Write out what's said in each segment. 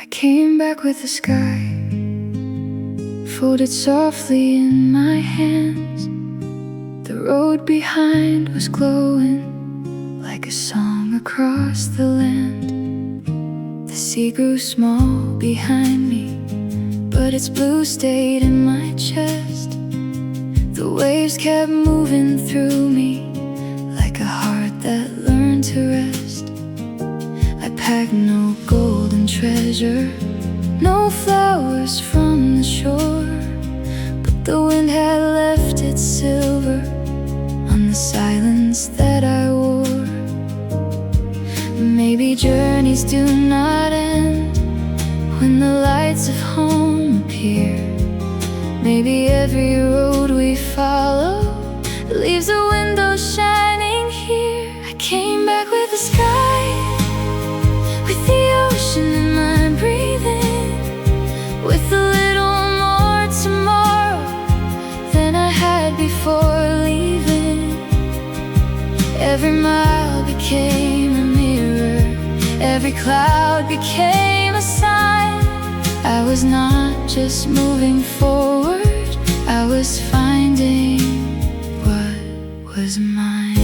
I came back with the sky folded softly in my hands. The road behind was glowing like a song across the land. The sea grew small behind me, but its blue stayed in my chest. The waves kept moving through me like a heart that learned to rest. I packed no golden treasure, no flowers from the shore, but the wind had left its silver on the silence that I wore. Maybe journeys do not end when the lights of home appear. Maybe every road we follow leaves a window shining here. I came back with the sky, with the ocean in my breathing, with a little more tomorrow than I had before leaving. Every mile became a mirror, every cloud became a sign. I was not just moving forward, I was finding what was mine.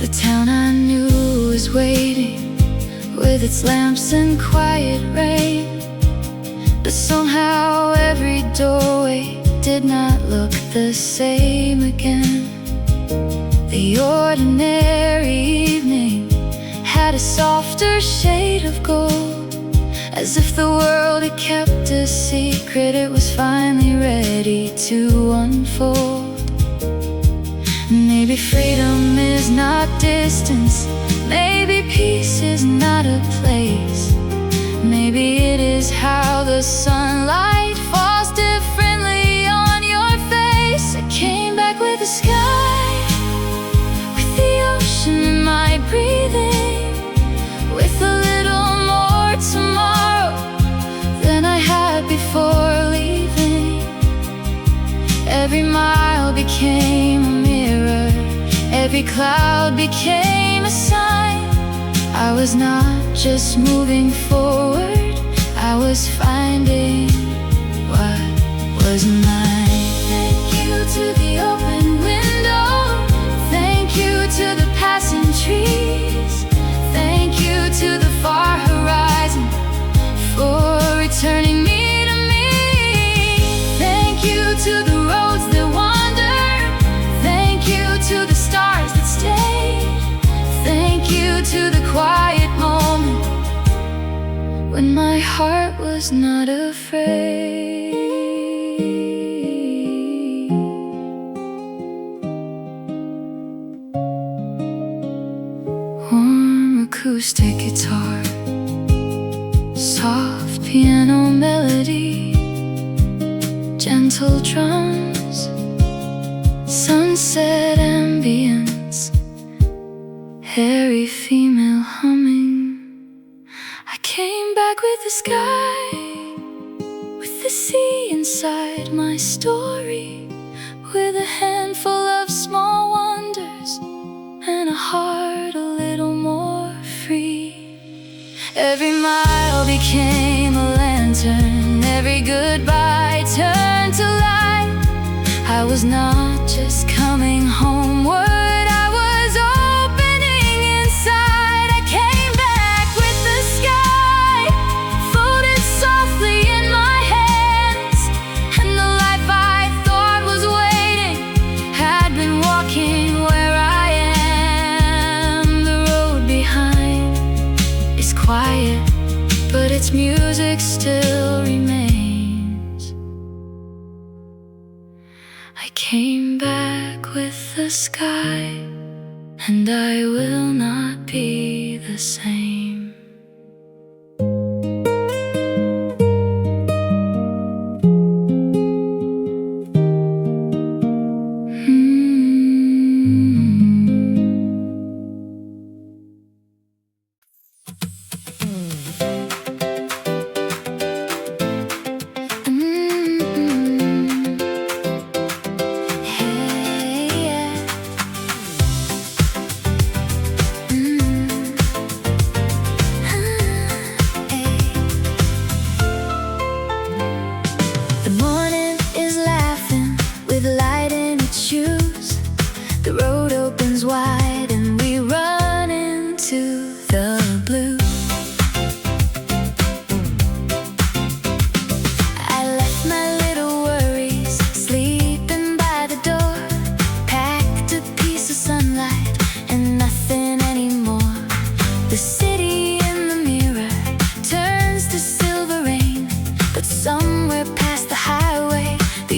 The town I knew was waiting, with its lamps and quiet rain. But somehow every doorway did not look the same again. The ordinary evening had a softer shade of gold, as if the world had kept a secret it was finally ready to unfold. Maybe freedom is not distance, maybe peace is not a place. Maybe it is how the sunlight falls differently on your face. I came back with the sky, with the ocean in my breathing, with a little more tomorrow than I had before leaving. Every mile became a mirror, every cloud became a sign. I was not just moving forward, I was finding what was mine. Thank you to the open window, thank you to the passing trees, thank you to the far horizon for returning me to me. Thank you to the roads that wander, thank you to the stars that stayed, thank you to the quiet moment when my heart was not afraid. Warm acoustic guitar, soft piano melody, gentle drums, sunset ambience, airy female humming. I came back with the sky, with the sea inside my story, with a handful of small wonders and a heart a little more free. Every mile became a lantern, every goodbye turned to light. I was not just coming homeward, I was opening inside. I came back with the sky folded softly in my hands, and the life I thought was waiting had been walking where I am. The road behind is quiet, but its music still remains. I came back with the sky, and I will not be the same.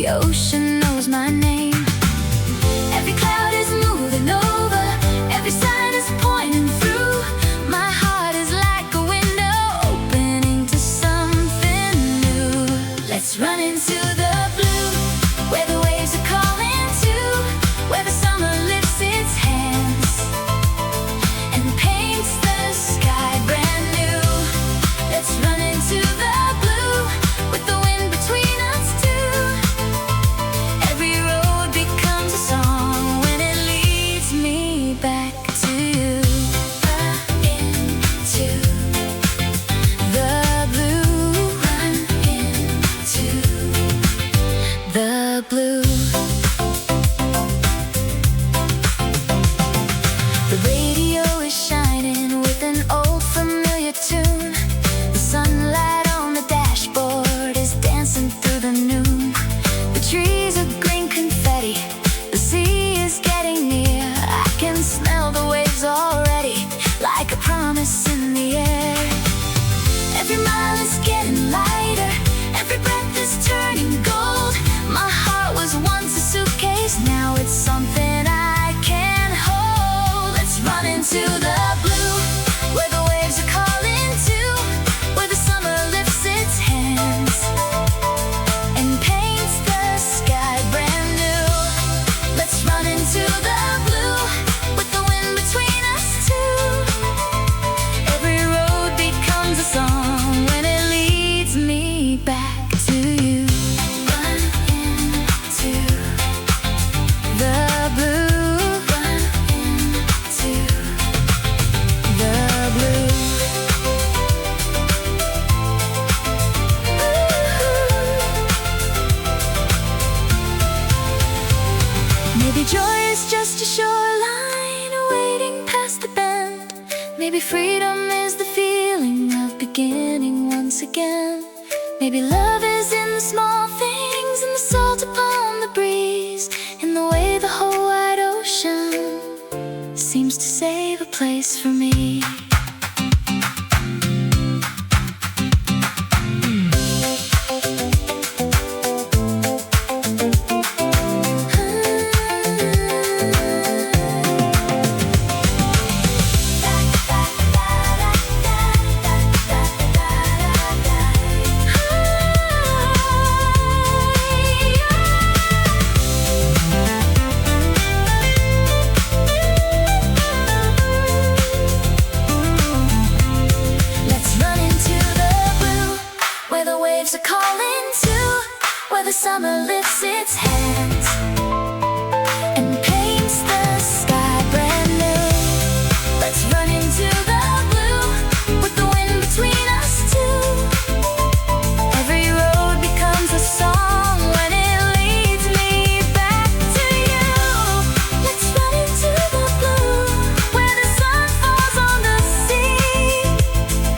The ocean knows my name. Every cloud is moving over, every sign is pointing through. My heart is like a window opening to something new. Let's run into the blue, where the waves are calling to, where the summer lifts its hands and paints the sky brand new. Let's run into the blue, with the wind between us two. Every road becomes a song when it leads me back to you. Into the blue, run into the blue. The radio is shining with an old familiar tune. The sunlight on the dashboard is dancing through the noon. The trees are green confetti, the sea is getting near. I can smell the waves already, like a promise in the air. Every mile is getting lighter, every breath is turning gold. My heart was once a suitcase, now it's something I can hold. Let's run into the blue, where the waves are calling to, where the summer lifts its hands and paints the sky brand new. Let's run into the blue, with the wind between us two. Every road becomes a song when it leads me back to you. Run into the blue, run into the blue. Maybe joy is just a shoreline waiting past the bend. Maybe freedom is the feeling of beginning once again. Maybe love is in the small things, in the salt upon the breeze, in the way the whole wide ocean seems to save a place for me. Let's run into the blue, where the waves are calling to, where the summer lifts its hands and paints the sky brand new. Let's run into the blue, with the wind between us two. Every road becomes a song when it leads me back to you. Let's run into the blue, where the sun falls on the sea.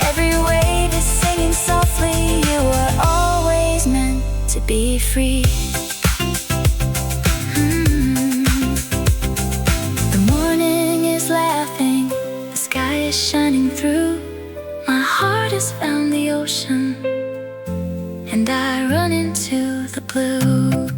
Every wave is singing softly, you were always meant to be free. The morning is laughing, the sky is shining through. My heart has found the ocean, and I run into the blue.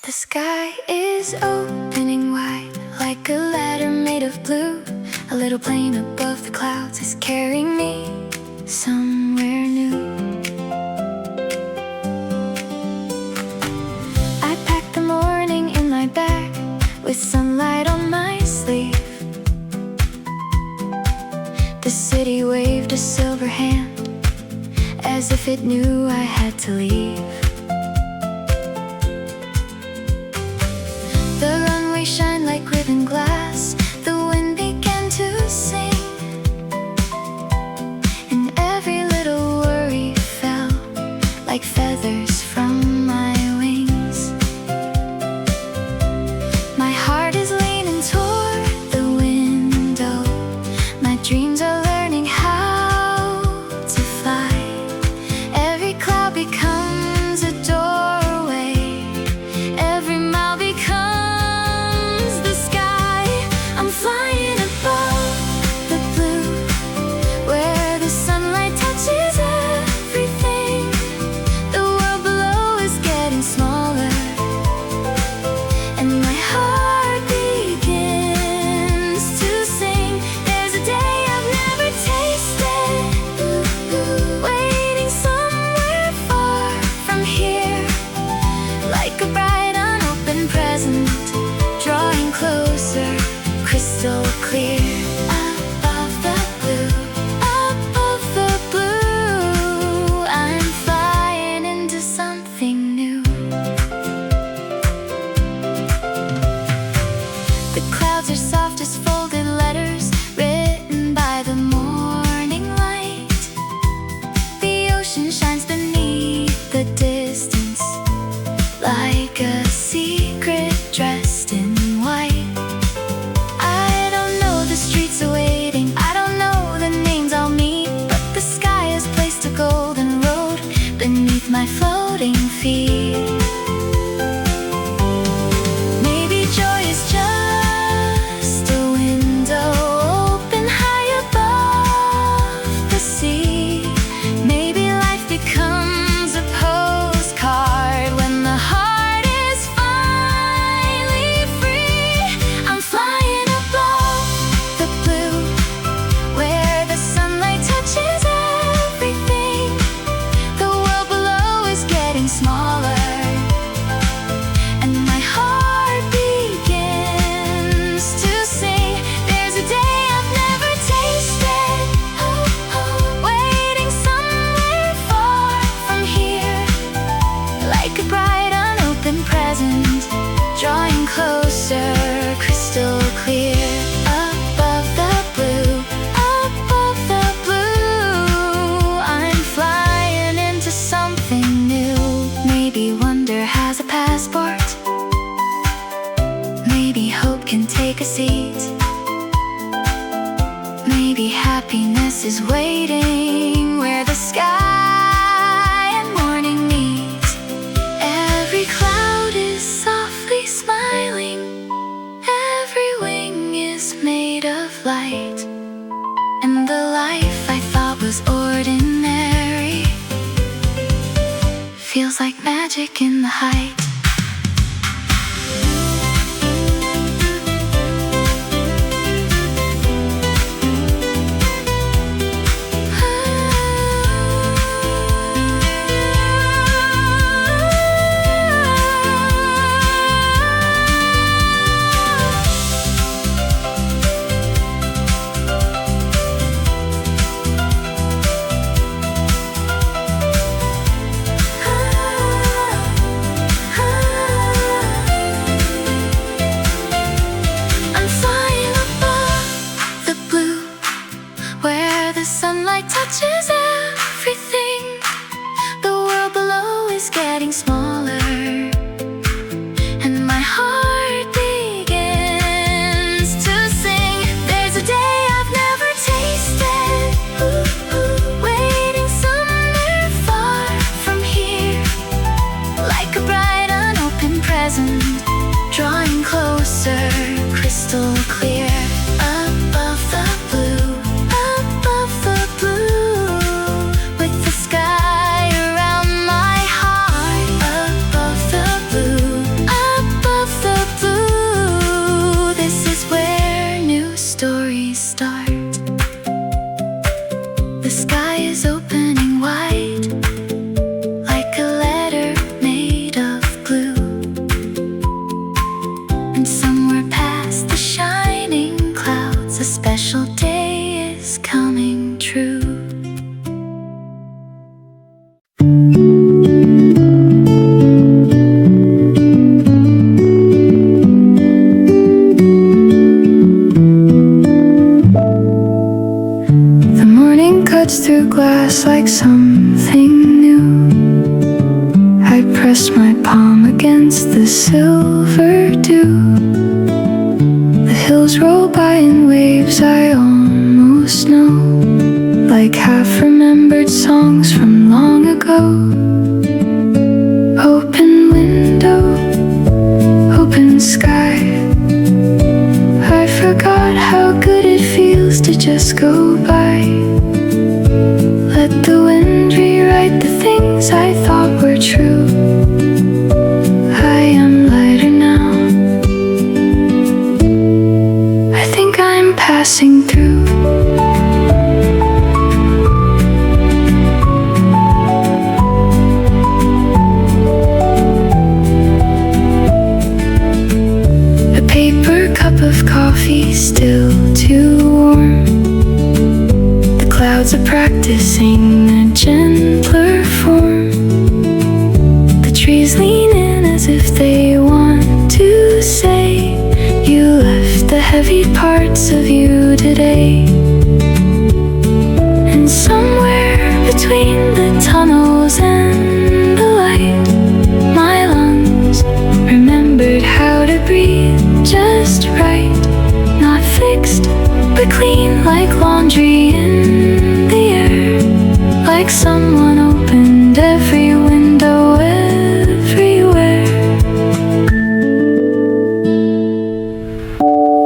The sky is opening wide, like a ladder made of blue. A little plane above the clouds is carrying me somewhere new. I packed the morning in my bag, with sunlight on my sleeve. The city waved a silver hand, as if it knew I had to leave. The runway shined like ribbon glass, the wind began to sing, and every little worry fell like feathers from my wings. My heart is leaning toward the window, my dreams are learning how to fly. waiting where the sky and morning meet. Every cloud is softly smiling, every wing is made of light, and the life I thought was ordinary feels like magic in the height. Touches everything. The world below is getting smaller, and my heart begins to sing. There's a day I've never tasted, waiting somewhere far from here, like a bright unopened present, drawing closer, crystal clear. Above the blue, the sky is opening wide, like a letter made of glue. And somewhere past the shining clouds, a special day is coming true. Through glass like something new. I pressed my palm against the silver dew. The hills roll by in waves I almost know, like half-remembered songs from long ago. Open window, open sky. I forgot how good it feels to just go by. Let the wind rewrite the things I thought were true. I am lighter now. I think I'm passing through. A paper cup of coffee, still too warm. Clouds are practicing a gentler form. The trees lean in as if they want to say, you left the heavy parts of you today. And somewhere between the tunnels and the light, my lungs remembered how to breathe just right. Not fixed, but clean like laundry in the air, like someone opened every window everywhere.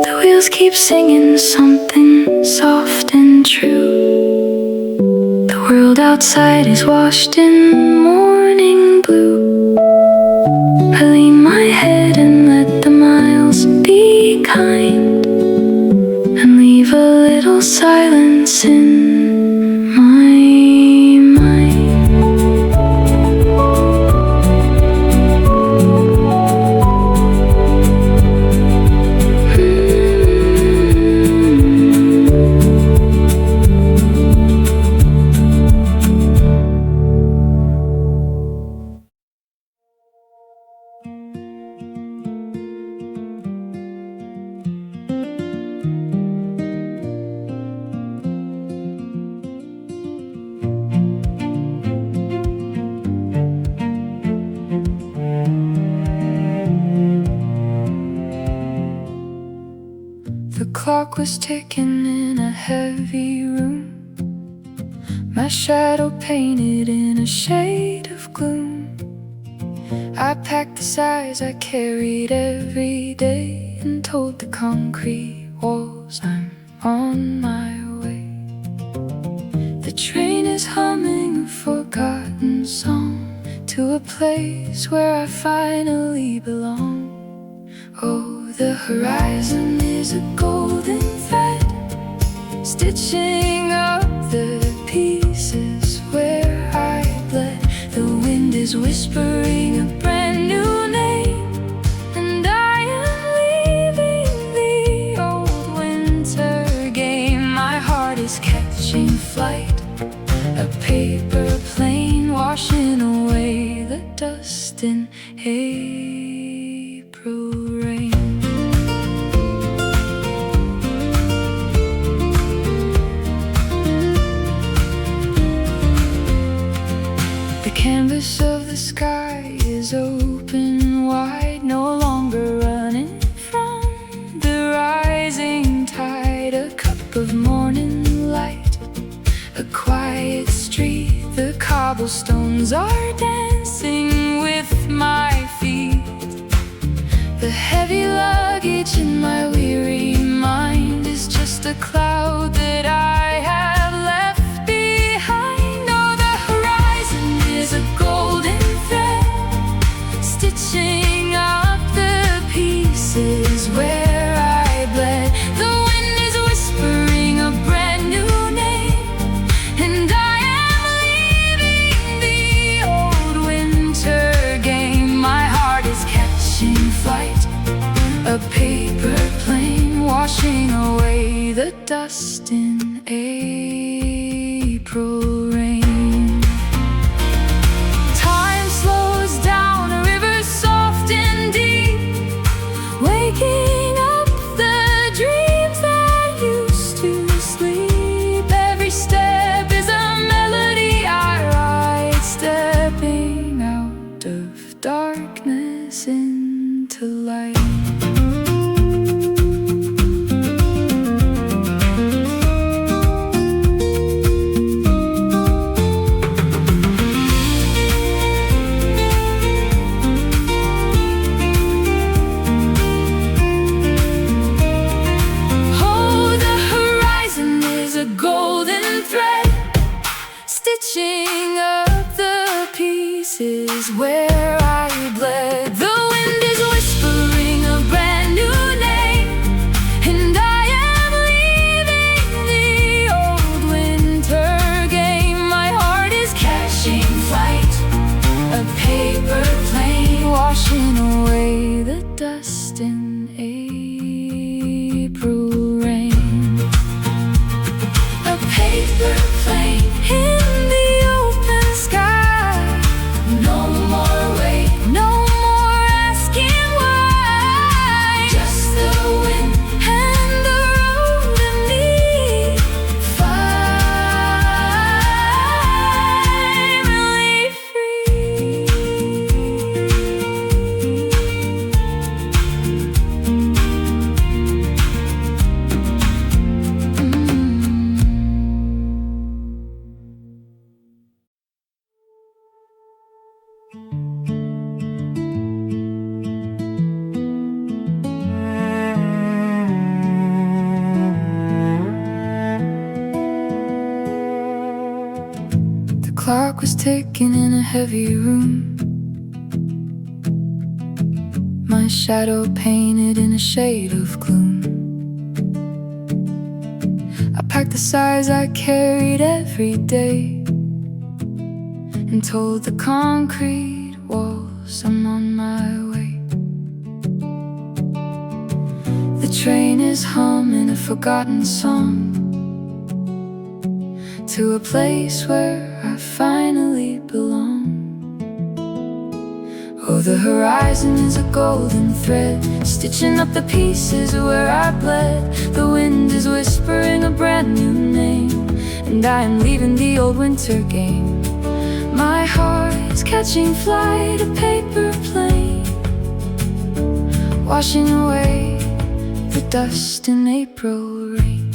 The wheels keep singing something soft and true. The world outside is washed in morning blue. I lean my head and let the miles be kind, and leave a little silence in my mind. The clock was ticking in a heavy room. my shadow painted in a shade of gloom. I packed the sighs I carried every day and told the concrete walls I'm on my way. The train is humming a forgotten song to a place where I finally belong. Oh, the horizon is a golden thread, stitching up the pieces where I bled. The wind is whispering a brand new name, and I am leaving the old winter game. My heart is catching flight, a paper plane washing away the dust in April rain. The canvas of the sky is open wide, no longer running from the rising tide. A cup of morning light, a quiet street, the cobblestones are dancing with my feet. The heavy luggage in my weary mind is just a cloud that I have left behind. Oh, the horizon is a golden thread, stitching up the pieces where I bled. The wind is whispering a brand new name, and I am leaving the old winter game. My heart is catching flight, a paper plane washing away the dust in April rain. Time slows down, a river soft and deep, waking up the dreams that used to sleep. Every step is a melody I write, stepping out of darkness into light. Stitching up the pieces where I bled. The wind is whispering a brand new name, and I am leaving the old winter game. My heart is catching flight, a paper plane washing away the dust in April rain. A paper plane in the open sky. No more wait, no more asking why. Just the wind and the road and me, finally free. The clock was ticking in a heavy room, my shadow painted in a shade of gloom. I packed the sighs I carried every day and told the concrete walls I'm on my way. The train is humming a forgotten song to a place where I finally belong. Oh, the horizon is a golden thread, stitching up the pieces where I bled. The wind is whispering a brand new name, and I am leaving the old winter game. My heart is catching flight, a paper plane washing away the dust in April rain.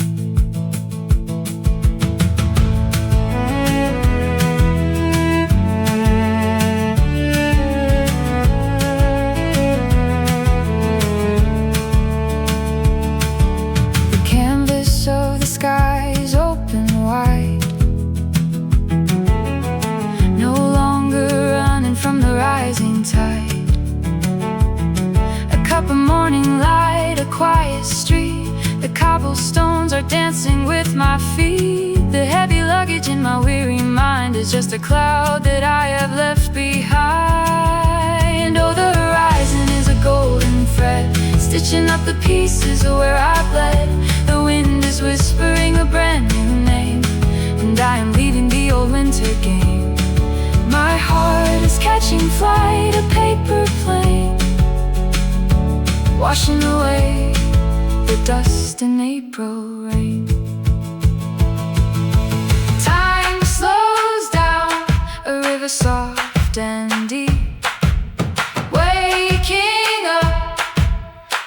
from the rising tide. A cup of morning light, a quiet street. The cobblestones are dancing with my feet. The heavy luggage in my weary mind is just a cloud that I have left behind. Oh, the horizon is a golden thread, stitching up the pieces of where I bled. The wind is whispering a brand new name, and I am leaving the old winter game. My heart is catching flight, a paper plane, washing away the dust in April rain. Time slows down, a river soft and deep, waking up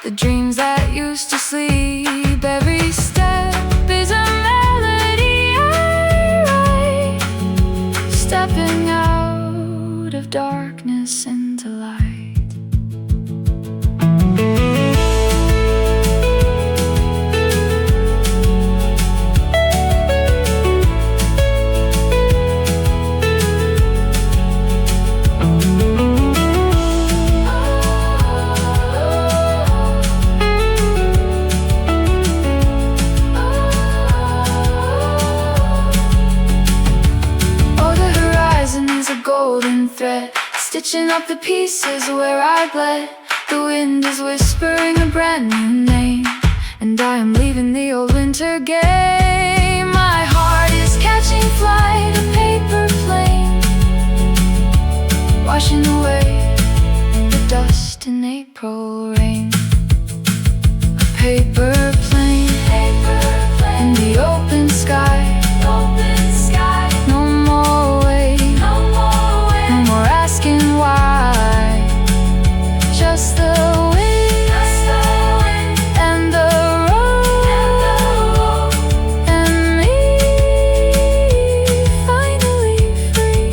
the dreams that used to sleep. Every step is a melody I write, stepping out of darkness into light. Golden thread, stitching up the pieces where I bled. The wind is whispering a brand new name, and I am leaving the old winter game. My heart is catching flight, a paper plane, washing away the dust in April rain. A paper plane, in the open sky. No more waiting, no more asking why. Just the wind, and the road, and me finally free.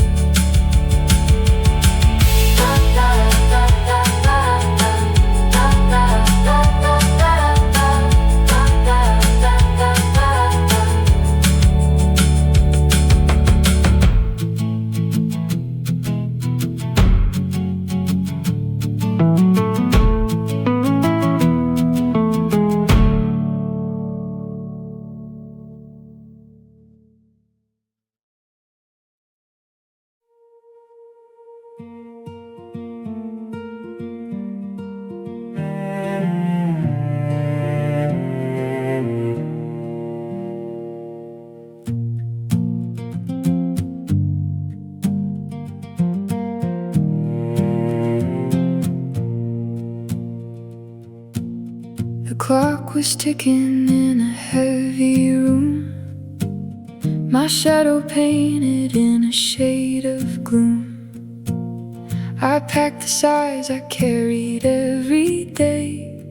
The clock was ticking in a heavy room, my shadow painted in a shade of gloom. I packed the sighs I carried every day,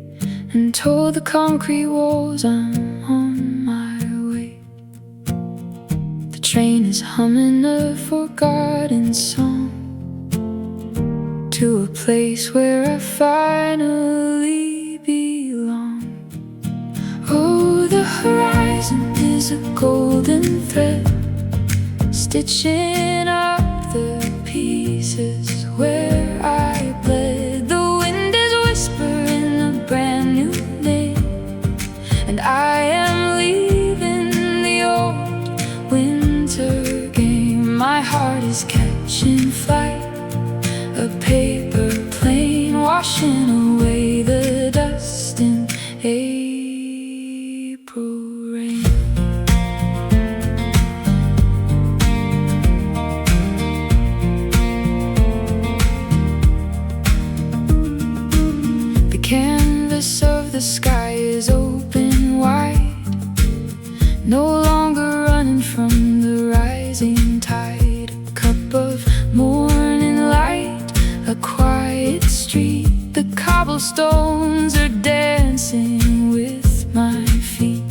and told the concrete walls I'm on my way. The train is humming a forgotten song, to a place where I finally belong. Oh, the horizon is a golden thread, stitching up the pieces where I bled. The wind is whispering a brand new name, and I am leaving the old winter game. My heart is catching flight, a paper plane, washing away the dust in April rain. The canvas of the sky is open wide, no longer running from the rising tide. A cup of morning light, a quiet street. The cobblestones are dancing with my feet.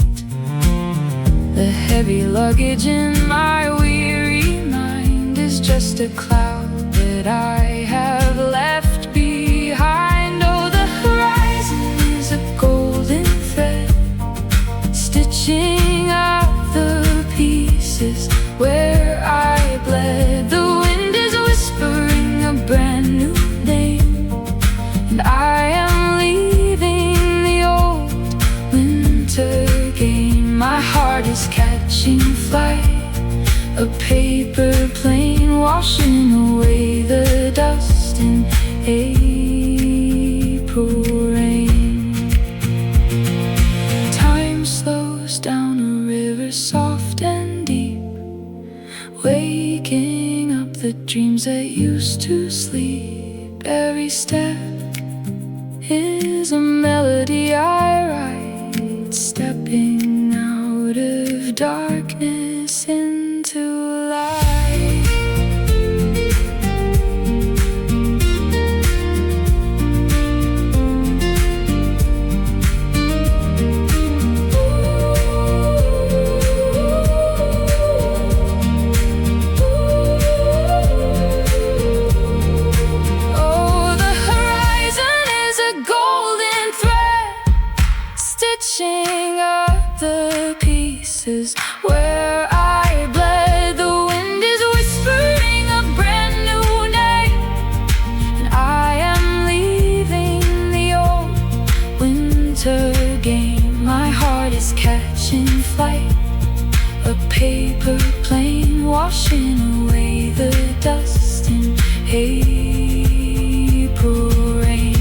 The heavy luggage in my weary mind is just a cloud that I have left behind. Oh, the horizon is a golden thread, stitching up the pieces where I bled. The wind is whispering a washing away the dust in April rain. Time slows down, a river soft and deep, waking up the dreams that used to sleep. Every step is a melody I write, stepping out of darkness into light. Stitching up the pieces where I bled. The wind is whispering a brand new name, and I am leaving the old winter game. My heart is catching flight, a paper plane washing away the dust in April rain.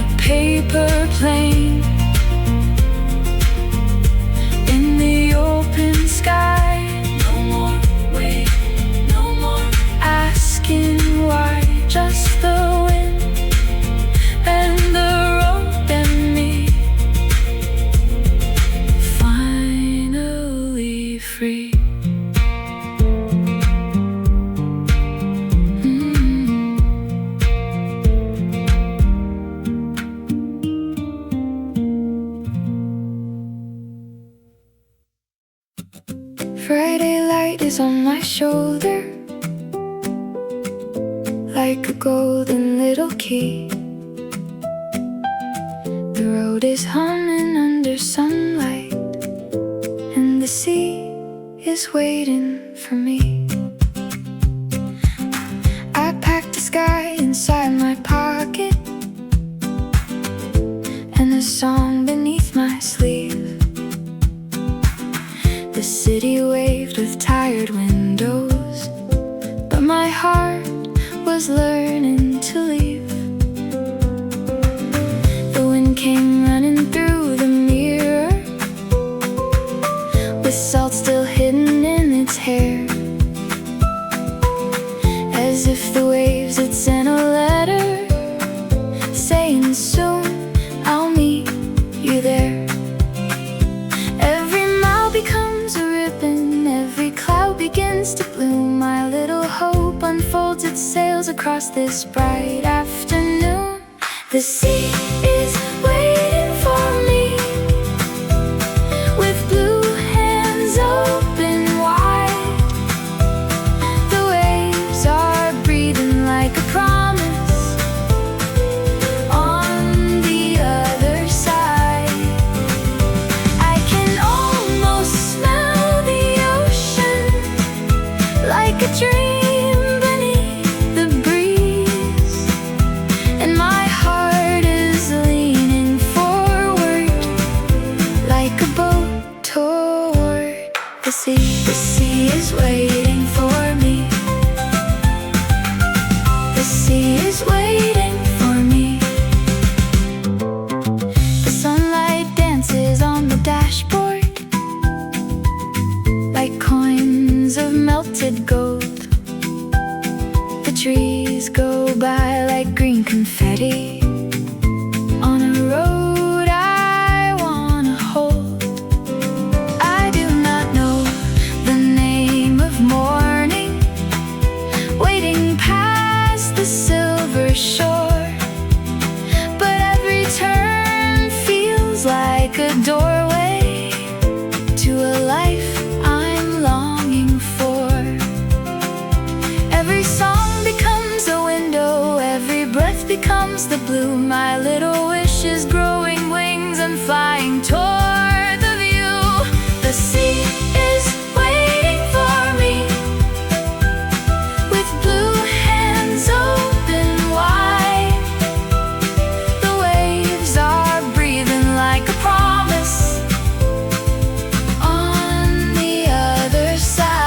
A paper plane in the open sky. No more wait, no more asking why. Just the wind and the road and me, finally free. Friday light is on my shoulder, like a golden little key. The road is humming under sunlight, and the sea is waiting for me. I packed the sky inside my pocket, and a song beneath my sleeve. The city waved with tired windows, but my heart was learning to leave. The wind came running through the mirror, with salt still hidden in its hair, as if the waves had sent a letter saying soon I'll meet you there. Every mile becomes a ribbon, every cloud begins to bloom. My little hope unfolds its sails across this bright afternoon. The sea is waiting for me, with blue hands open wide. The waves are breathing like a promise on the other side. I can almost smell the ocean, like a dream beneath the breeze, and my heart is leaning forward, like a boat toward the sea. The sea is waiting for me. The sea is waiting for me. The sunlight dances on the dashboard, like coins of melted gold. The trees go by like green confetti on a road I wanna hold. I do not know the name of morning, waiting past the silver shore, but every turn feels like a doorway to a life I'm longing for. Every song becomes a window, every breath becomes the blue. My little wish is growing wings and flying toward the view. The sea is waiting for me, with blue hands open wide. The waves are breathing like a promise on the other side.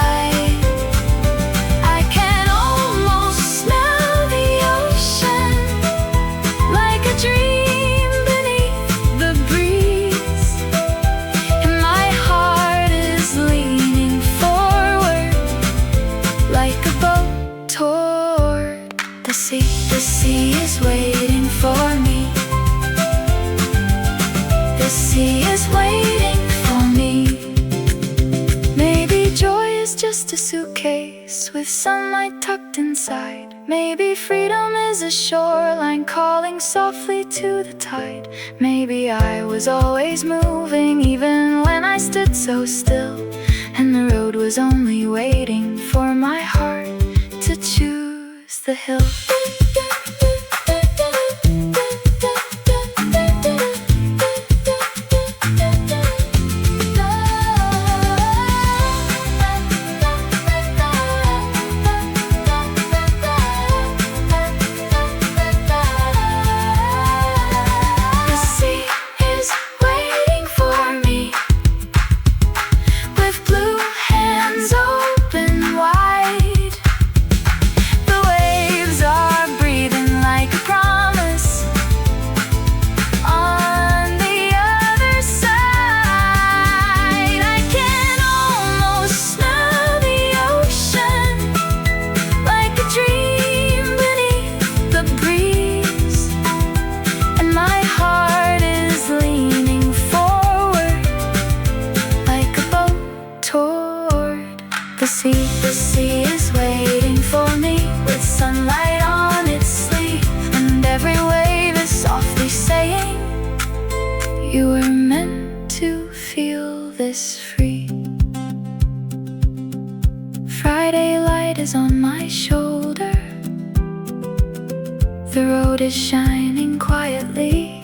is just a suitcase with sunlight tucked inside. Maybe freedom is a shoreline calling softly to the tide. Maybe I was always moving even when I stood so still, and the road was only waiting for my heart to choose the hill. The sea is waiting for me with sunlight on its sleeve, and every wave is softly saying, you were meant to feel this free. Friday light is on my shoulder. The road is shining quietly.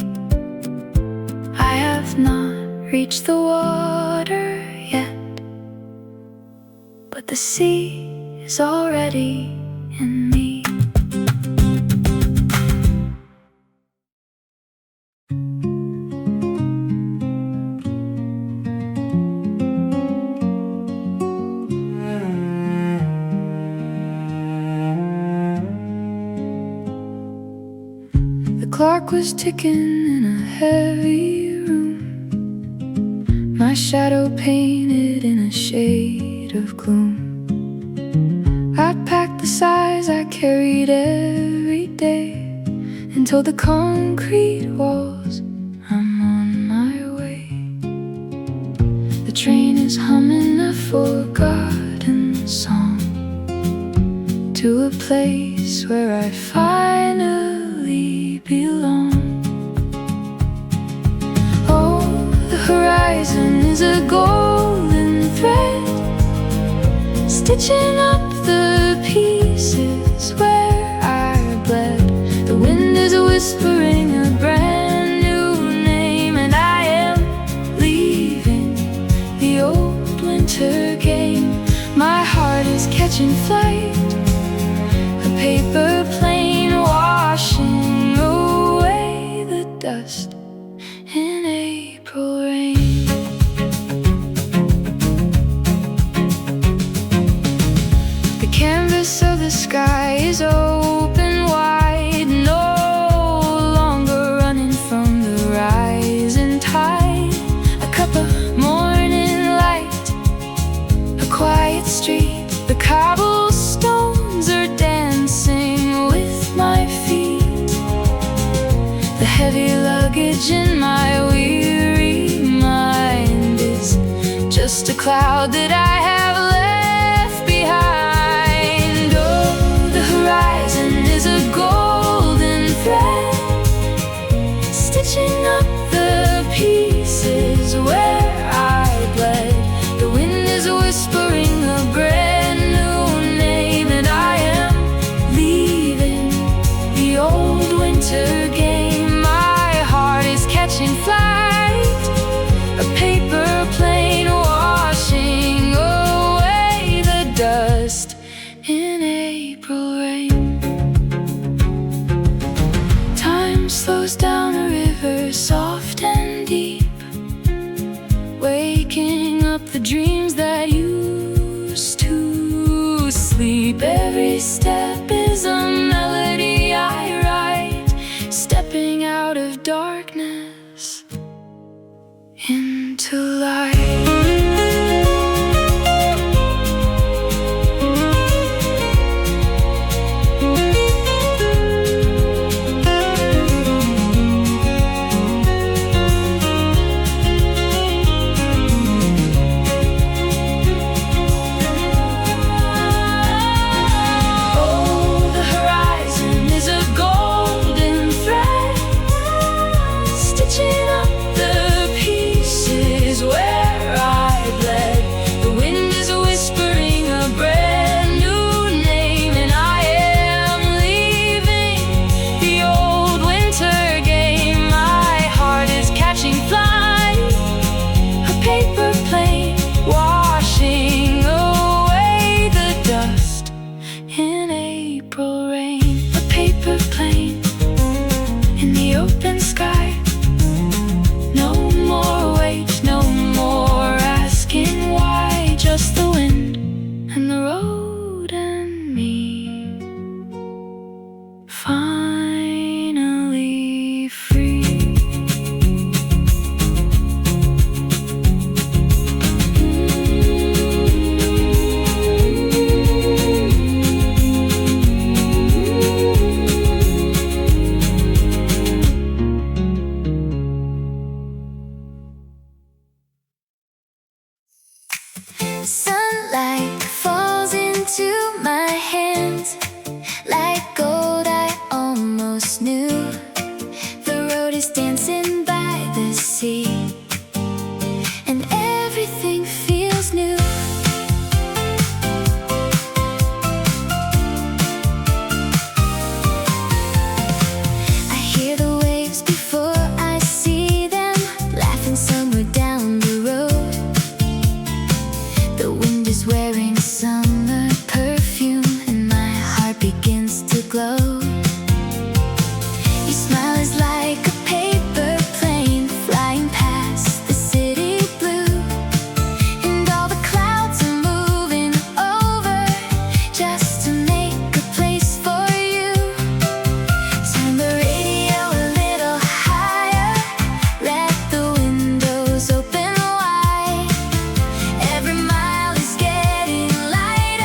I have not reached the water yet, but the sea is already in me. The clock was ticking in a heavy room, my shadow painted in a shade of gloom. I packed the size I carried every day and told the concrete walls I'm on my way. The train is humming a forgotten song to a place where I finally belong. Oh, the horizon is a golden thread, stitching up the pieces where I bled. The wind is whispering a brand new name, and I am leaving the old winter game. My heart is catching flight, a paper plane washing away the dust in April rain. So the sky is open wide, no longer running from the rising tide. A cup of morning light, a quiet street, the cobblestones are dancing with my feet. The heavy luggage in my weary mind is just a cloud that I have left behind. Horizon is a golden thread, stitching up the pieces where I bled. The wind is whispering a brand new name, and I am leaving the old winter game. My heart is catching flight, a paper plane washing over just the wind and the road and me, finally free. Sunlight falls into my hands like gold I almost knew. The road is dancing by the sea, and everything feels new. I hear the waves before I see them, laughing somewhere down the road. The wind is wearing summer perfume, and my heart begins to glow. Your smile is like a paper plane flying past the city blue, and all the clouds are moving over just to make a place for you. Turn the radio a little higher, let the windows open wide. Every mile is getting lighter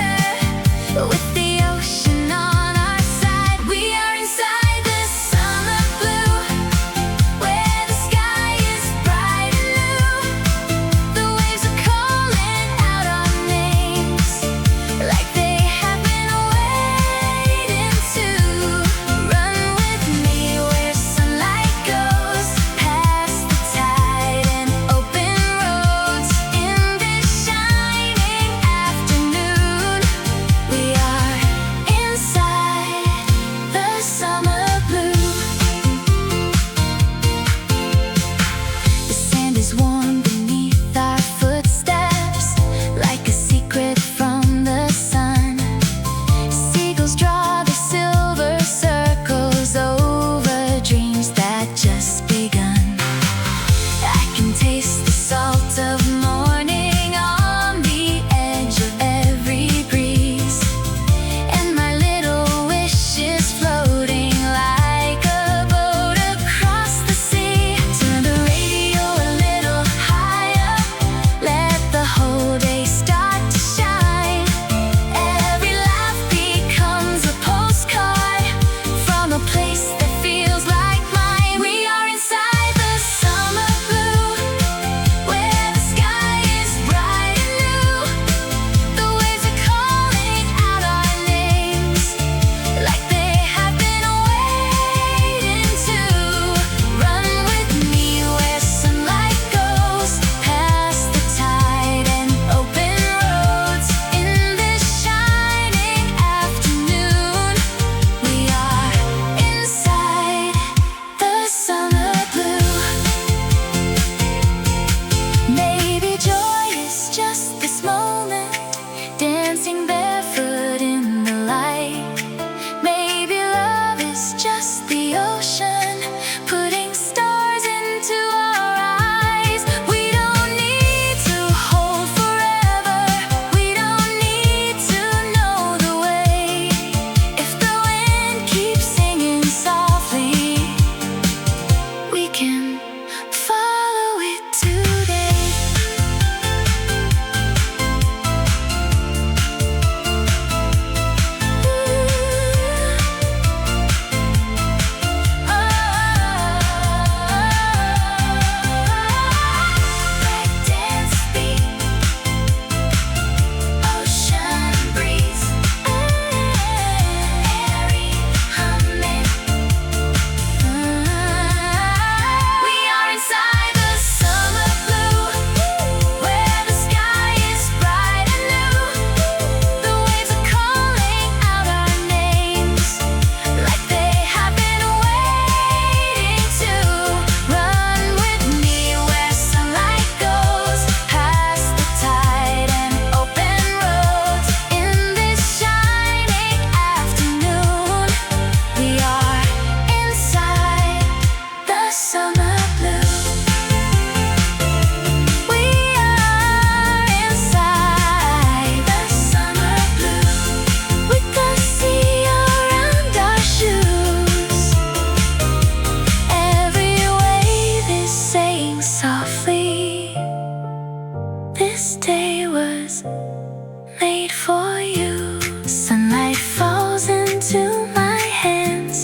made for you. Sunlight falls into my hands.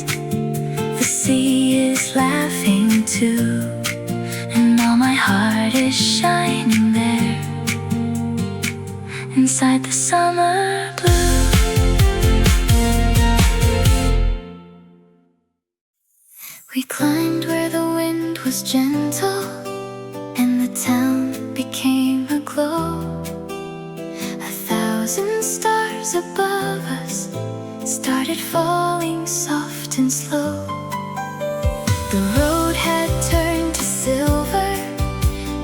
The sea is laughing too, and now my heart is shining there inside the summer blue. We climbed where the wind was gentle, and the town became aglow. 1,000 stars above us started falling soft and slow. The road had turned to silver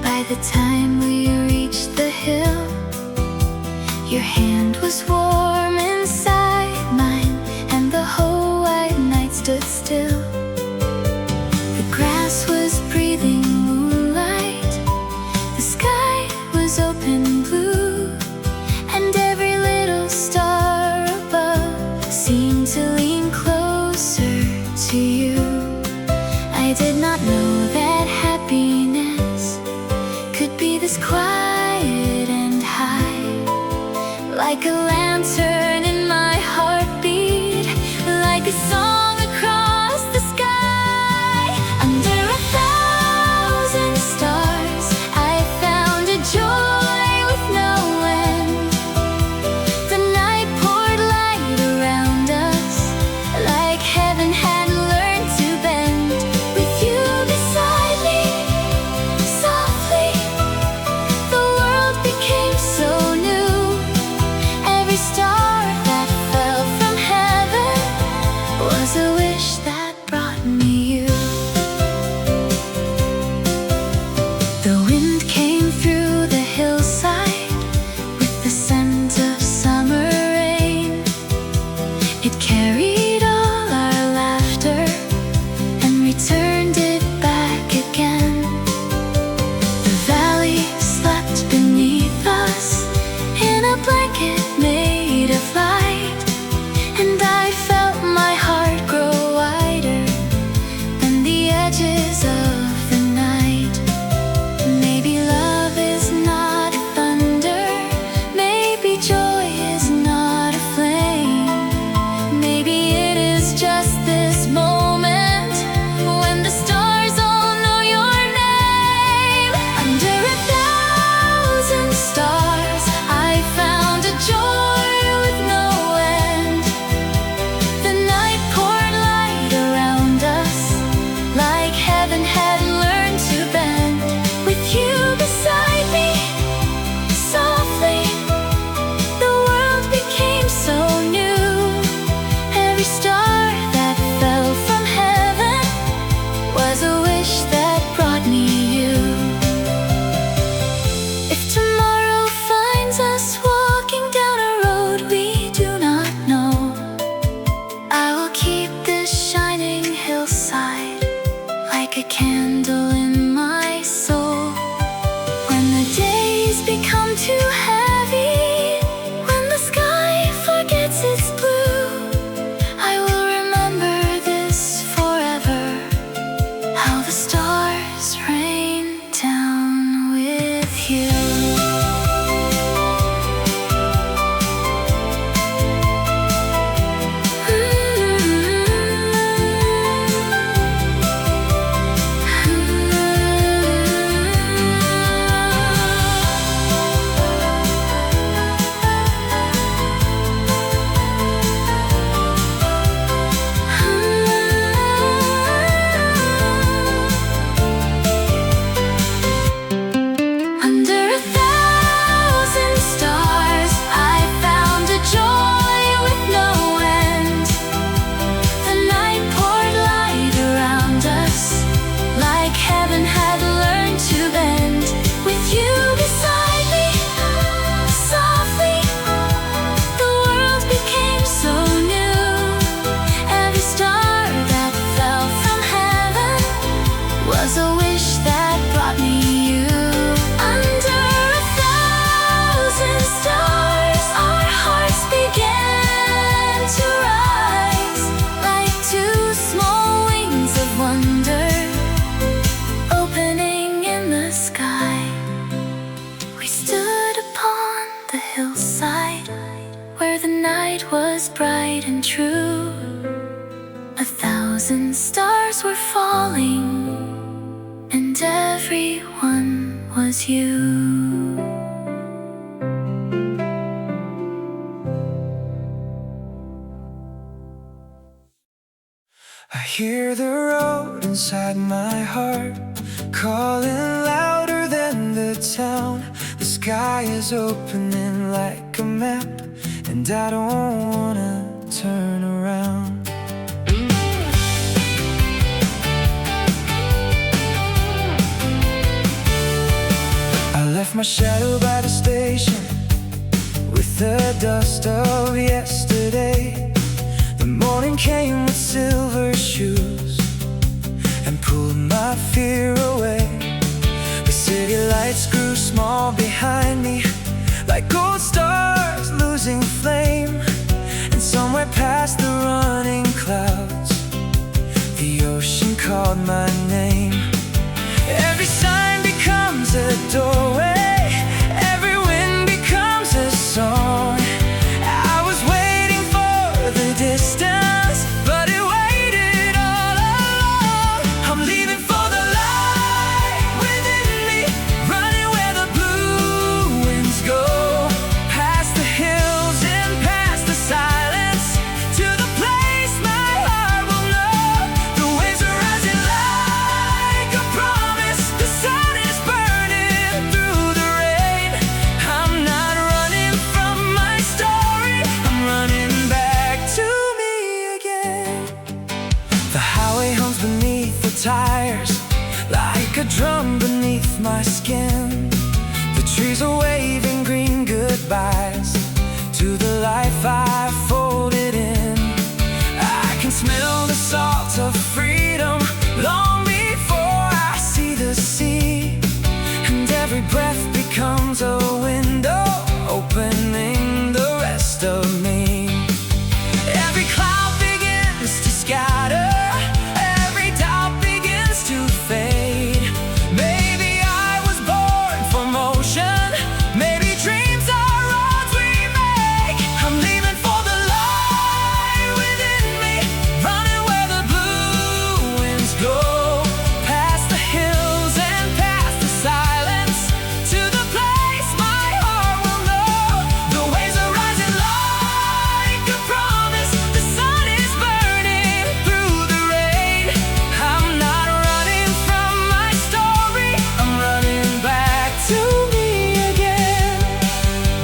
by the time we reached the hill. Your hand was warm inside mine, and the whole white night stood still. The grass was breathing moonlight, the sky was open blue, and every little star above seemed to lean closer to you. I did not know that happiness could be this quiet and high, like a lantern in my heartbeat, like a song across the sky. Under 1,000 stars, I found a joy with no end. The night poured light around us, like heaven had learned to bend. With you beside me, softly, the world became so new. Every star that fell from heaven was a wish that brought me you. The wind came through the hillside with the scent of summer rain. It carried all our laughter and returned it back again. The valley slept beneath us in a blanket made of light, and I felt my heart grow wider than the edges of the night. Maybe love is not thunder, maybe joy is not a flame, maybe hillside where the night was bright and true. 1,000 stars were falling, and every one was you. I hear the road inside my heart calling louder than the town. The sky is opening like a map, and I don't wanna turn around. I left my shadow by the station with the dust of yesterday. The morning came with silver shoes and pulled my fear away. The city lights grew small behind me, like gold stars losing flame. And somewhere past the running clouds, the ocean called my name. Every sign becomes a doorway, every wind becomes a song. I was waiting for the distance, but it waited all along. I'm leaving for the light within me, running where the blue winds go, past the hills and past the silence, to the place my heart will know. The waves are rising like a promise, the sun is burning through the rain. I'm not running from my story, I'm running back to me again. The highway hums beneath the tires, like a drum beneath my skin. The trees are waving green goodbyes to the life I folded in. I can smell the salt of freedom long before I see the sea. And every breath becomes a window, opening the rest of me. Every cloud begins to scatter, every doubt begins to fade. Maybe I was born for motion, maybe dreams are roads we make. I'm leaving for the light within me, running where the blue winds go, past the hills and past the silence, to the place my heart will know. The waves are rising like a promise, the sun is burning through the rain. I'm not running from my story, I'm running back to me again.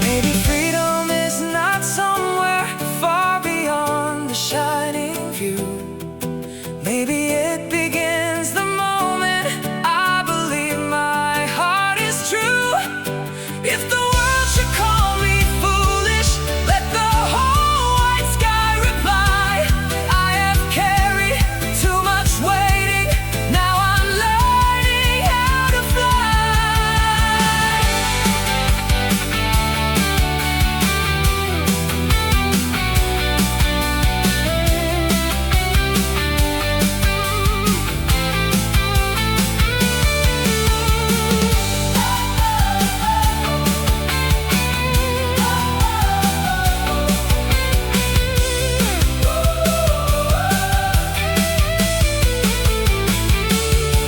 Maybe freedom is not somewhere far beyond the shining view. Maybe it begins the moment I believe my heart is true. If the world should call me foolish, let the whole white sky reply. I have carried too much waiting, now I'm learning how to fly.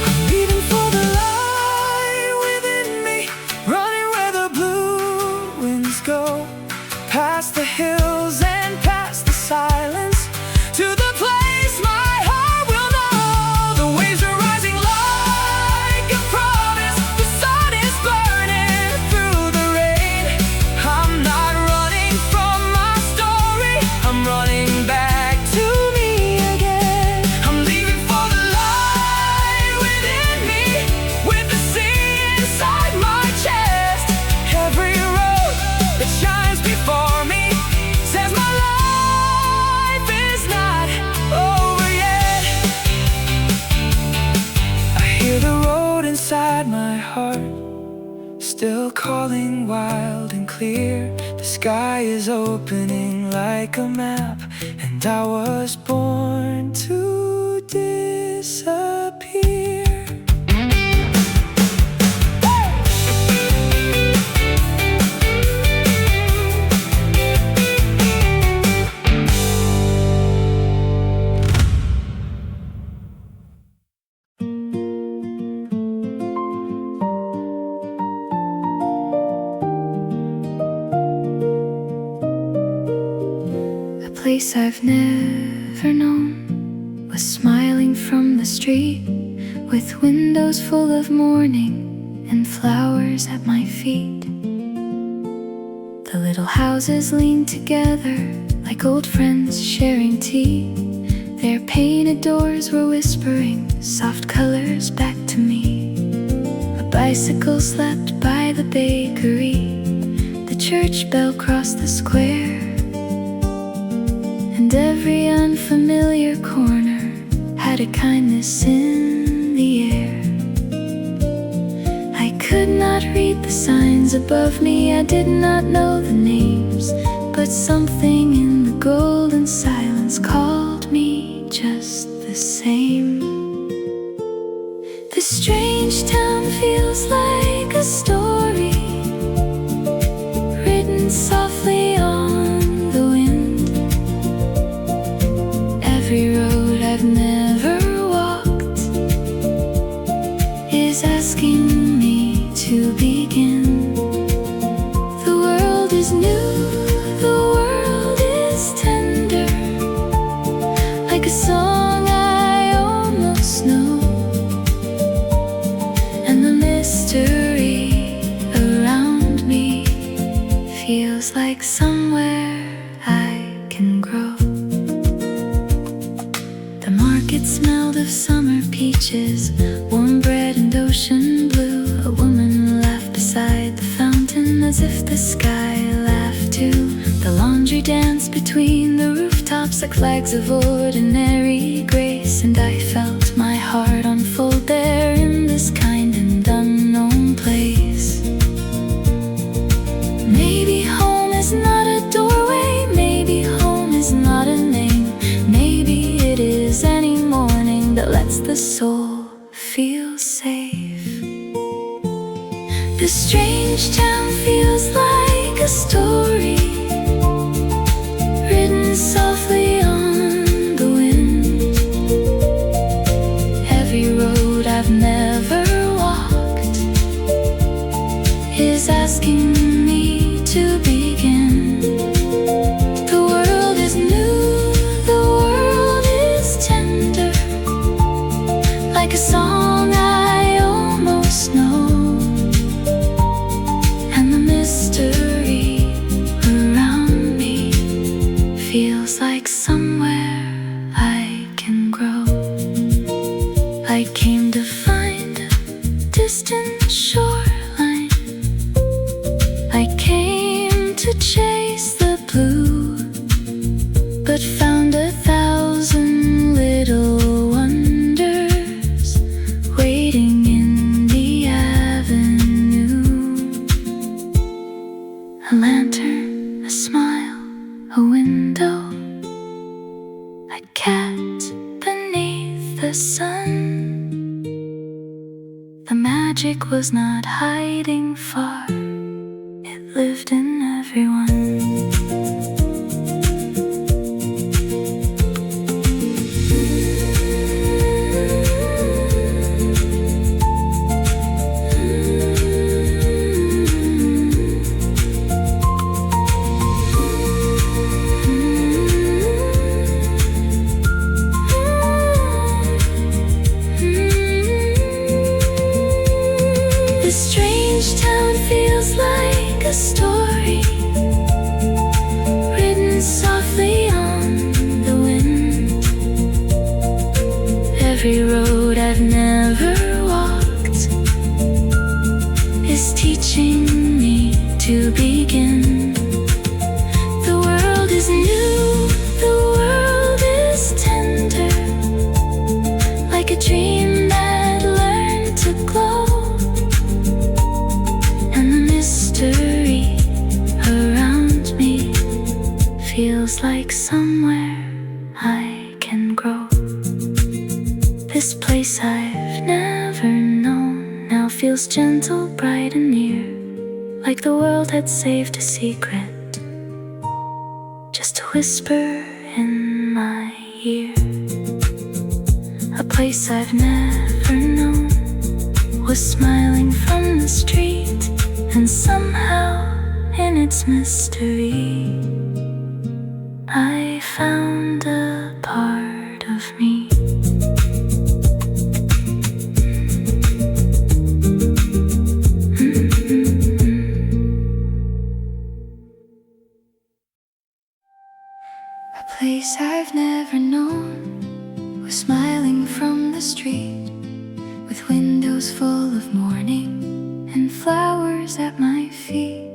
I'm leaving for the light within me, running where the blue winds go, past the hills and past the silence, to the place my heart will know. The waves are rising like a promise, the sun is burning through the rain. I'm not running from my story, I'm running back to me again. I'm leaving for the light within me, with the sea inside my chest. Every road that shines before me says my life is not over yet. I hear the road inside my heart still calling wild and clear. The sky is opening like a map, and I was born to disappear. place I've never known was smiling from the street, with windows full of morning and flowers at my feet. The little houses leaned together like old friends sharing tea. Their painted doors were whispering soft colors back to me. A bicycle slept by the bakery. The church bell crossed the square, and every unfamiliar corner had a kindness in the air. I could not read the signs above me, I did not know the names, but something in the golden silence called me just the same. This strange town feels like a story written softly on the wind. Every road I've never walked is asking me to begin. The world is new, the world is tender, like a song I almost know, and the mystery around me feels like somewhere I can grow. The market smelled of summer peaches, warm bread and ocean blue. A woman laughed beside the fountain as if the sky laughed too. The laundry danced between the rooftops like flags of ordinary grace, and I felt my heart unfold there in this kind and unknown place. Maybe home is not a doorway, maybe home is not a name, maybe it is any morning that lets the soul feel safe. This strange town feels like a story written softly on the wind. Every road I've never walked is asking me to begin. The world is new, the world is tender, like a song I almost know, and the mystery around me feels like somewhere I can grow. I came to find a distant shoreline, I came to chase the blue, but found 1,000 little wonders waiting in the avenue. A lantern, a smile, a window, a cat beneath the sun. The magic was not hiding far, it lived in everyone. This strange town feels like a story written softly on the wind. Every road I've never walked is teaching me to begin. The world is new, the world is tender, like a dream that learned to glow, and the mystery around me feels like somewhere I can grow. This place I've never known now feels gentle, bright and near, like the world had saved a secret, just a whisper in my ear. A place I've never known was smiling from the street, and somehow in its mystery I found place I've never known was smiling from the street, with windows full of morning and flowers at my feet.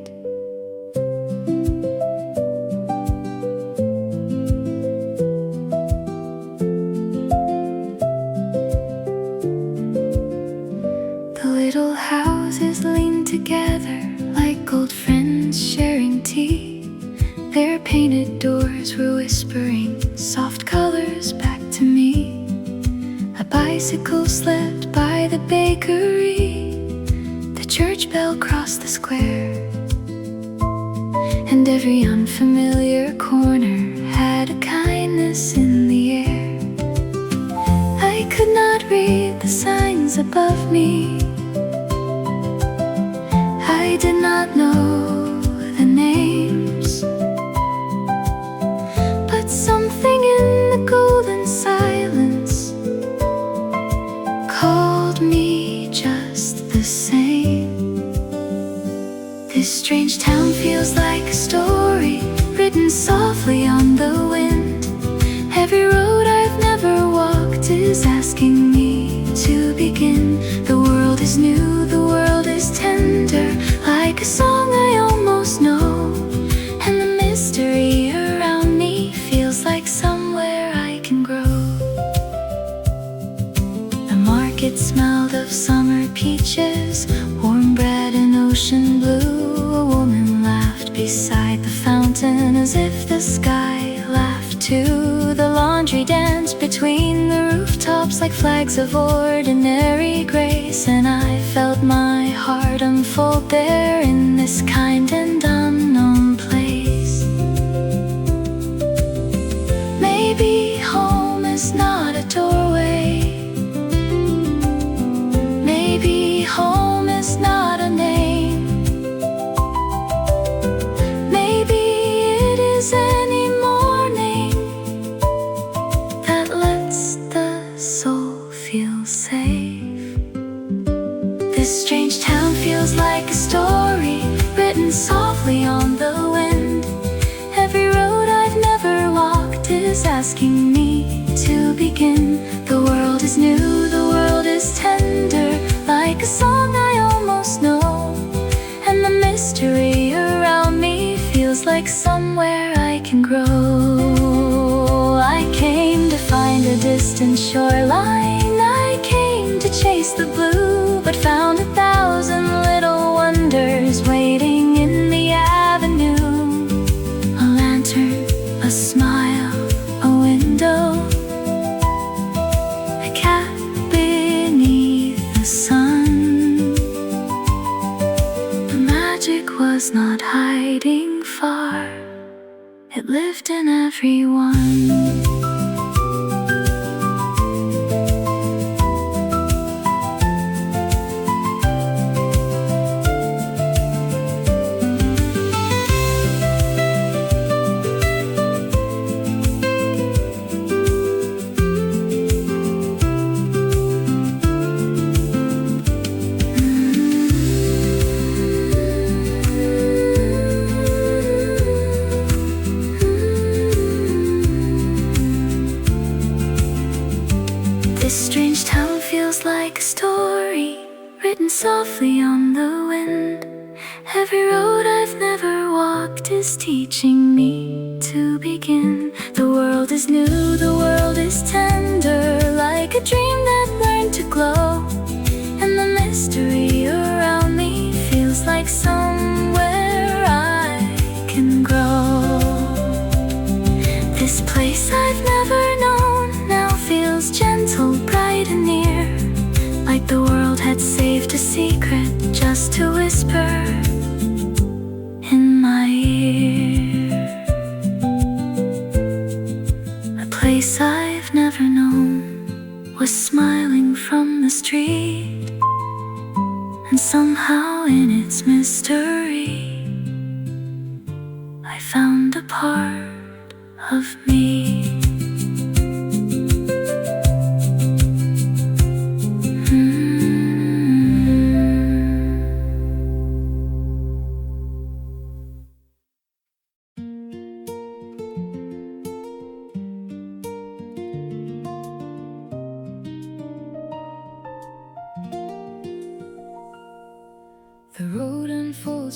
The little houses lean together like old friends sharing tea. Their painted doors were whispering soft colors back to me. A bicycle slipped by the bakery. The church bell crossed the square, and every unfamiliar corner had a kindness in the air. I could not read the signs above me. I did not know the names, but something in the golden silence called me just the same. This strange town feels like a story written softly on the wind. Every road I've never walked is asking me to begin. The world is new, the world is tender, like a song I almost know, and the mystery around me feels like somewhere I can grow. The market smelled of summer peaches, warm bread and ocean blue. A woman laughed beside the fountain as if the sky laughed too. The laundry danced between the rooftops like flags of ordinary grace, and I felt my heart unfold there in this kind and unknown place. Maybe home is not a doorway. Maybe home is not a name. Maybe it is any morning that lets the soul feel safe. This strange town feels like a story written softly on the wind. Every road I've never walked is asking me to begin. The world is new, the world is tender, like a song I almost know, and the mystery around me feels like somewhere I can grow. I came to find a distant shoreline, I came to chase the blue, but found 1,000 little wonders waiting in the avenue. A lantern, a smile, a window, a cat beneath the sun. The magic was not hiding far, it lived in everyone. This strange town feels like a story written softly on the wind. Every road I've never walked is teaching me to begin. The world is new, the world is tender, like a dream that learned to glow, and the mystery around me feels like somewhere I can grow. This place I've never known now feels gentle, bright and near, like the world had saved a secret just to whisper in my ear. A place I've never known was smiling from the street, and somehow in its mystery I found a part of me.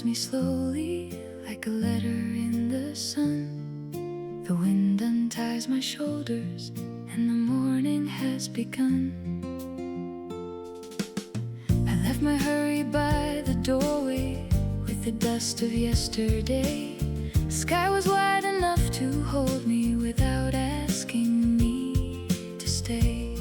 unfolds me slowly like a letter in the sun. The wind unties my shoulders and the morning has begun. I left my hurry by the doorway with the dust of yesterday. The sky was wide enough to hold me without asking me to stay.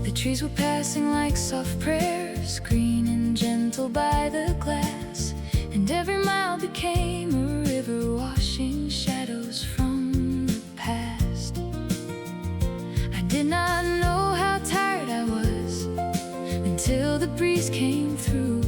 The trees were passing like soft prayers, green and gentle by the glass, and every mile became a river washing shadows from the past. I did not know how tired I was until the breeze came through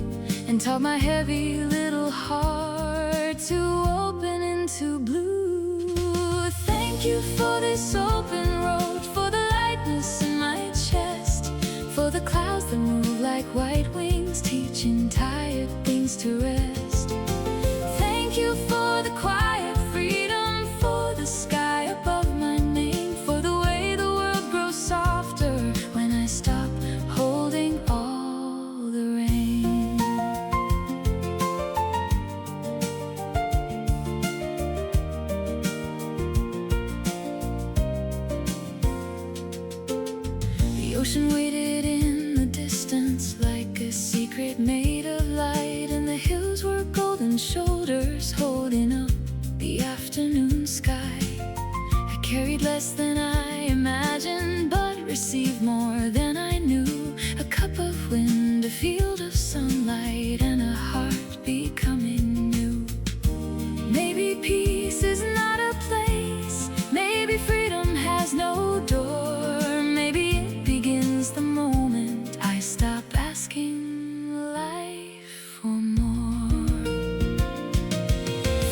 and taught my heavy little heart to open into blue. Thank you for this open road, for the lightness in my chest, for the clouds that move like white wings, teaching tired things to rest. Thank you for the quiet freedom, for the sky above my name, for the way the world grows softer when I stop holding all the rain. The ocean waited in the distance like a secret made of light, and the hills were golden shoulders holding up the afternoon sky. I carried less than I imagined, but received more than I knew. A cup of wind, a field of sunlight, and a heart becoming new. Maybe peace is not a place, maybe freedom has no door, maybe it begins the moment I stop asking life for more.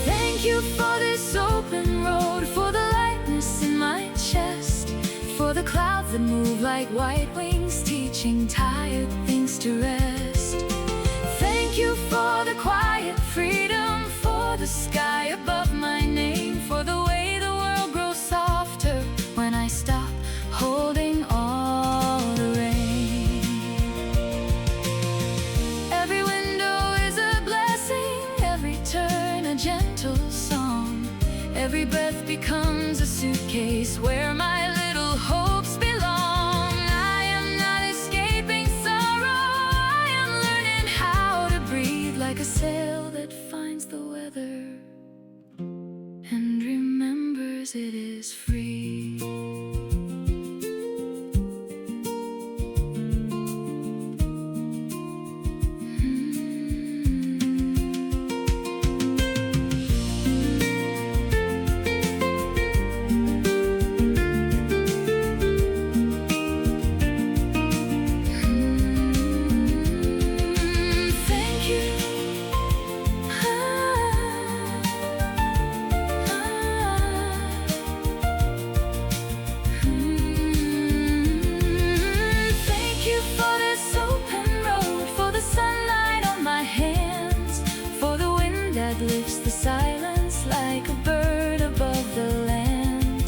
Thank you for this open road, for the lightness in my chest, for the clouds that move like white wings, teaching tired things to rest. Thank you for the quiet freedom, for the sky above my name, for the way the world grows softer when I stop holding all the rain. Every window is a blessing, every turn a gentle song, every breath becomes a suitcase where my little hopes belong. I am not escaping sorrow, I am learning how to breathe like a sail that finds the weather and remembers it is free. Lifts the silence like a bird above the land.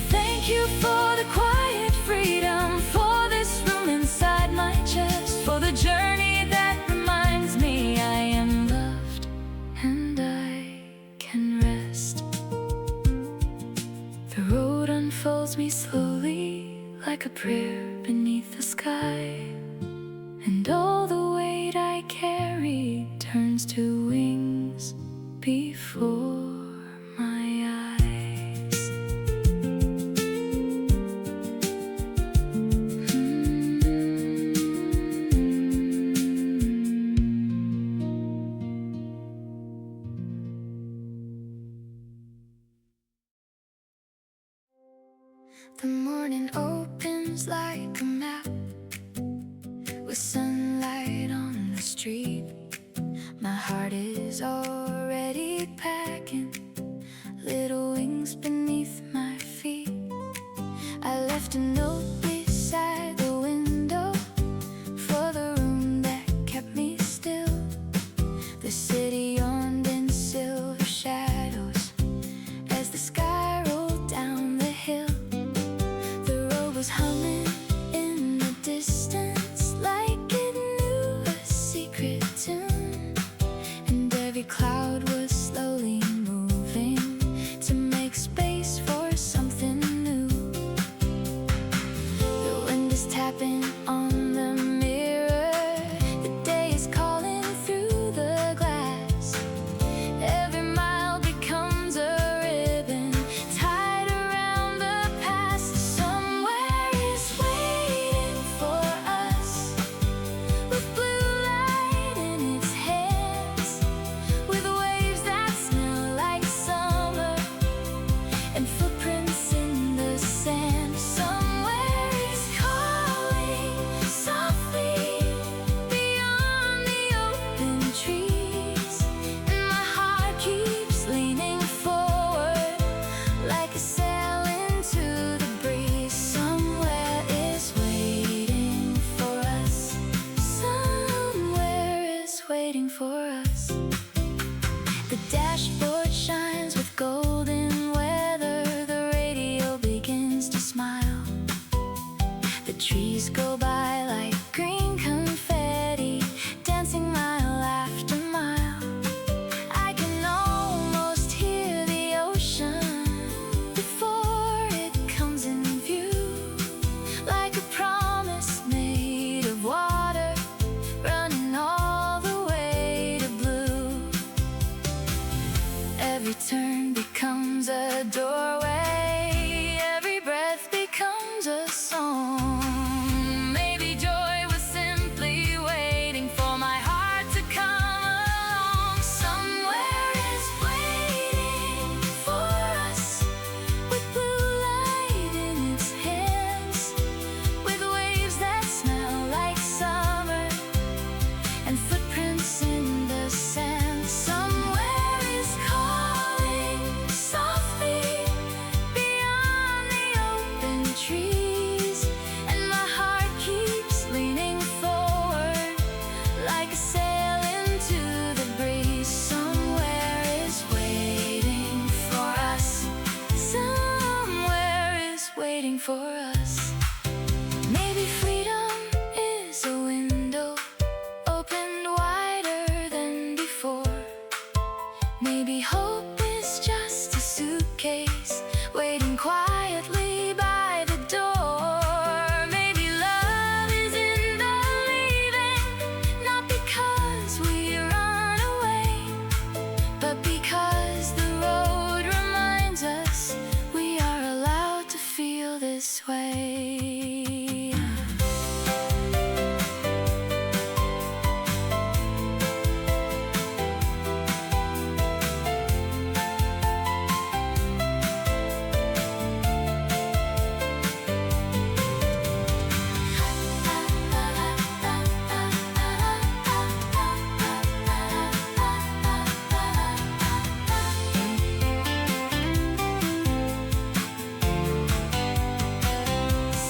Thank you for the quiet freedom, for this room inside my chest, for the journey that reminds me I am loved and I can rest. The road unfolds me slowly like a prayer beneath the sky, and all the weight I carry turns to wings before my eyes. The morning opens like a map with sunlight on the street. My heart is already packing, little wings beneath my feet. I left a note beside the window for the room that kept me still. The city yawned in silver shadows as the sky rolled down the hill. The road was humming in the distance like it knew a secret tune. Every turn becomes a doorway, every breath becomes a song. Maybe joy was simply waiting for my heart to come along. Somewhere is waiting for us, with blue light in its hands, with waves that smell like summer, and footprints in the sand. Somewhere is calling softly beyond the open trees, and my heart keeps leaning forward like a sail into the breeze. Somewhere is waiting for us. Somewhere is waiting for us. Maybe freedom is a window opened wider than before. Maybe hope is just a suitcase waiting quietly by the door. Maybe love is in the leaving, not because we run away, but because the road reminds us we are allowed to feel this way.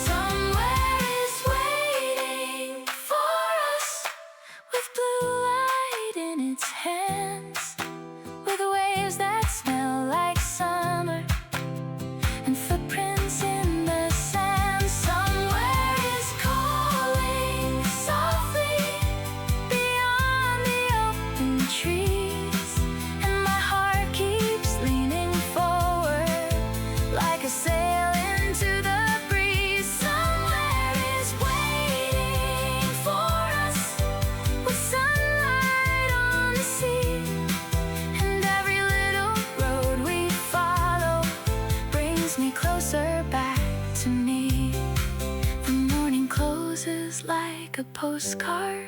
Somewhere is waiting for us, with blue light in its hands, with waves that smell like summer, and footprints in the sand. Somewhere is calling softly beyond the open trees, and my heart keeps leaning forward like a sail into the breeze. Somewhere is waiting for us, with sunlight on the sea, and every little road we follow brings me closer back to me. The morning closes like a postcard,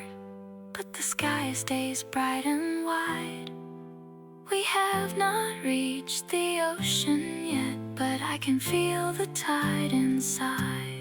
but the sky stays bright and wide. We have not reached the ocean yet, but I can feel the tide inside.